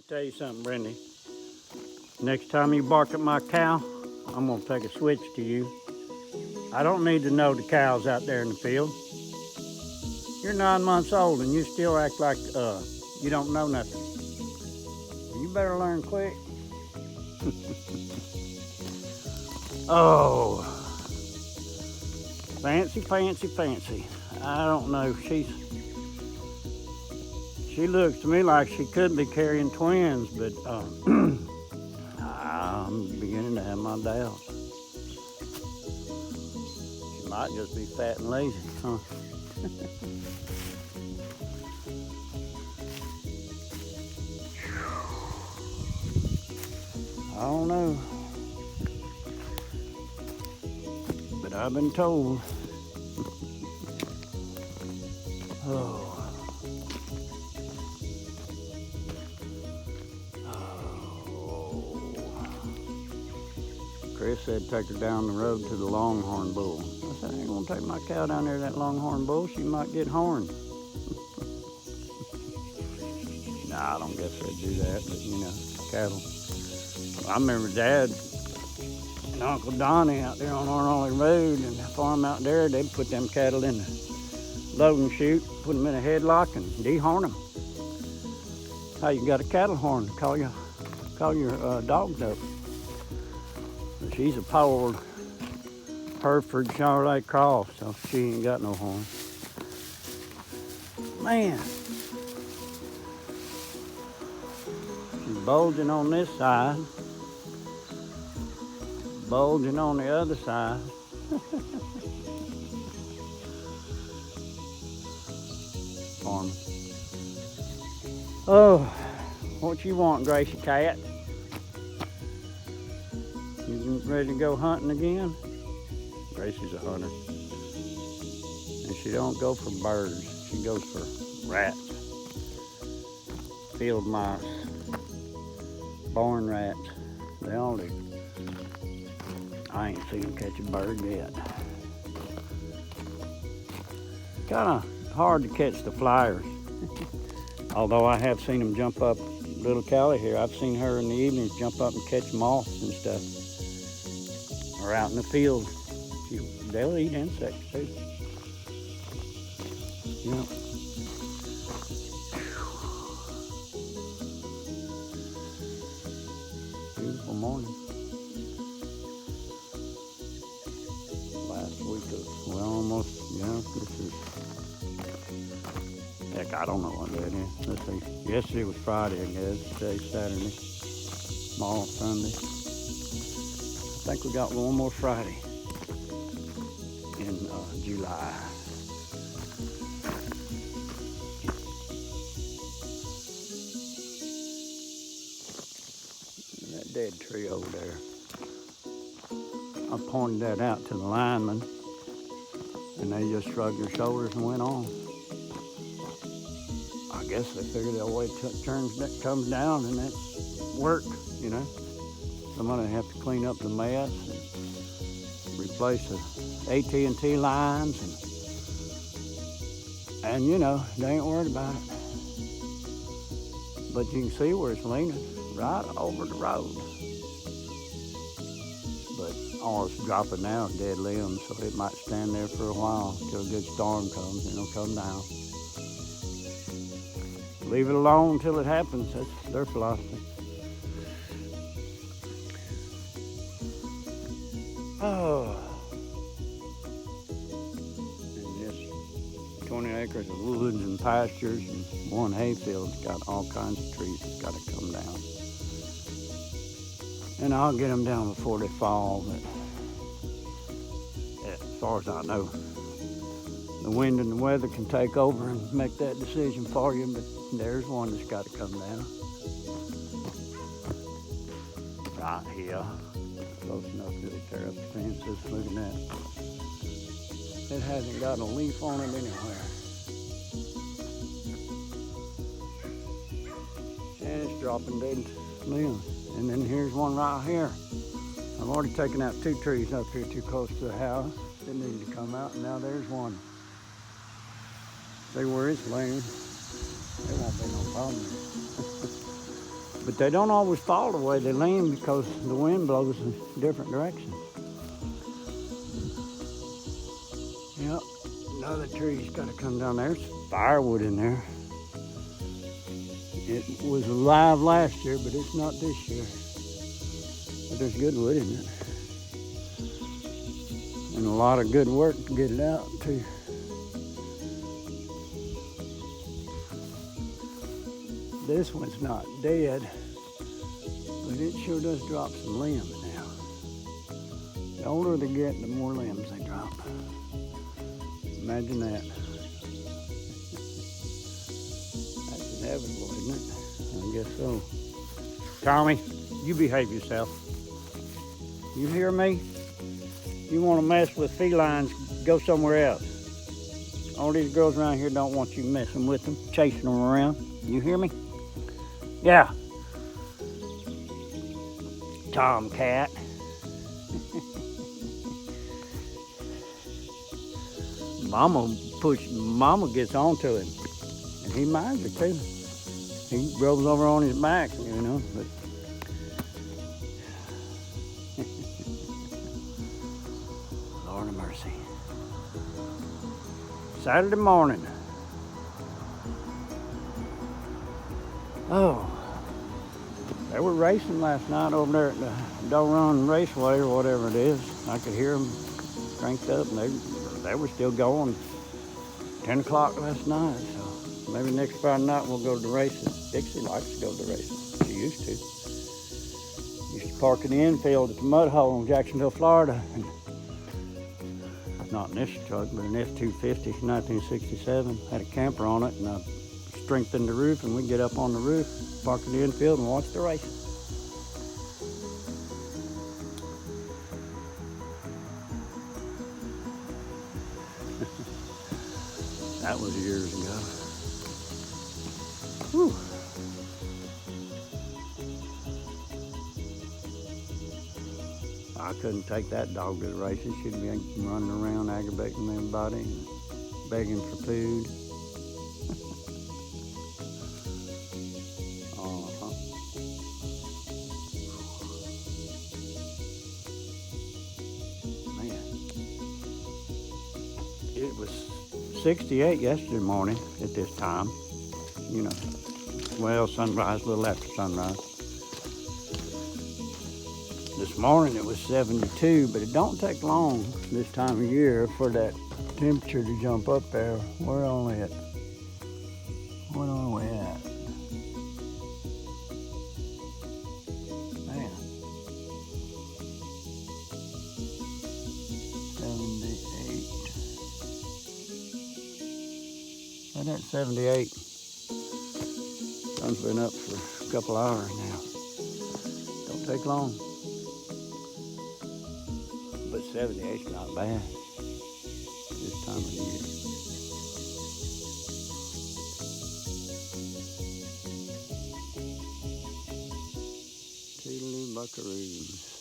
Tell you something, Brandy. Next time you bark at my cow, I'm gonna take a switch to you. I don't need to know the cows out there in the field. You're 9 months old and you still act like you don't know nothing. You better learn quick. Oh, fancy, fancy, fancy. I don't know. She looks to me like she could be carrying twins, but I'm beginning to have my doubts. She might just be fat and lazy, huh? I don't know, but I've been told. Oh. Chris said take her down the road to the Longhorn Bull. I said, I ain't gonna take my cow down there to that Longhorn Bull. She might get horned. Nah, I don't guess they'd do that, but you know, cattle. I remember Dad and Uncle Donnie out there on Arnold Road and the farm out there, they'd put them cattle in the loading chute, put them in a headlock and dehorn them. How you got a cattle horn, call your dogs up. She's a poor Hereford Charolais Cross, so she ain't got no horn. Man, she's bulging on this side, bulging on the other side. Farm. Oh, what you want, Gracie Cat? You ready to go hunting again? Gracie's a hunter. And she don't go for birds. She goes for rats. Field mice. Barn rats. They all do. I ain't seen them catch a bird yet. Kinda hard to catch the flyers. Although I have seen them jump up. Little Callie here, I've seen her in the evenings jump up and catch moths and stuff. Or out in the field. They'll eat insects too. Yeah. Beautiful morning. Last week of, well, almost, this is, heck, I don't know what that is. Let's see. Yesterday was Friday, I guess. Today's Saturday. Tomorrow, Sunday. I think we got one more Friday in July. That dead tree over there. I pointed that out to the linemen, and they just shrugged their shoulders and went on. I guess they figured that way it comes down, and that's work, you know. Somebody have to clean up the mess and replace the AT&T lines, and you know, they ain't worried about it. But you can see where it's leaning, right over the road. But all it's dropping now is dead limbs, so it might stand there for a while till a good storm comes and it'll come down. Leave it alone until it happens. That's their philosophy. Oh, and this 20 acres of woods and pastures and one hayfield's got all kinds of trees that's got to come down. And I'll get them down before they fall, but as far as I know, the wind and the weather can take over and make that decision for you, but there's one that's got to come down. Right here. Close enough to tear up the fences. Look at that. It hasn't got a leaf on it anywhere. And it's dropping dead limbs. And then here's one right here. I've already taken out 2 trees up here too close to the house. It needed to come out, and now there's one. See where it's laying. There won't be no problem. But they don't always fall the way they lean because the wind blows in different directions. Yep, another tree's got to come down there. There's firewood in there. It was alive last year, but it's not this year. But there's good wood in it. And a lot of good work to get it out, too. This one's not dead, but it sure does drop some limbs now. The older they get, the more limbs they drop. Imagine that. That's inevitable, isn't it? I guess so. Tommy, you behave yourself. You hear me? You want to mess with felines, go somewhere else. All these girls around here don't want you messing with them, chasing them around. You hear me? Yeah. Tomcat. Mama gets onto him. And he minds her too. He rolls over on his back, you know, but Lord of mercy. Saturday morning. Oh, they were racing last night over there at the Doran Raceway or whatever it is. I could hear them cranked up, and they were still going 10 o'clock last night. So maybe next Friday night we'll go to the races. Dixie likes to go to the races. She used to. Used to park in the infield at the mud hole in Jacksonville, Florida. And not in this truck, but an F-250, 1967. Had a camper on it, and I strengthened the roof, and we get up on the roof, park in the infield, and watch the race. That was years ago. Whew. I couldn't take that dog to the races. She'd be running around aggravating everybody and begging for food. Man, it was 68 yesterday morning at this time. You know, well, sunrise, a little after sunrise. This morning it was 72, but it don't take long this time of year for that temperature to jump up there. What are we at? 78. Right at 78. Sun's been up for a couple hours now. Don't take long. But 78's not bad this time of year. Toodaloo buckaroos.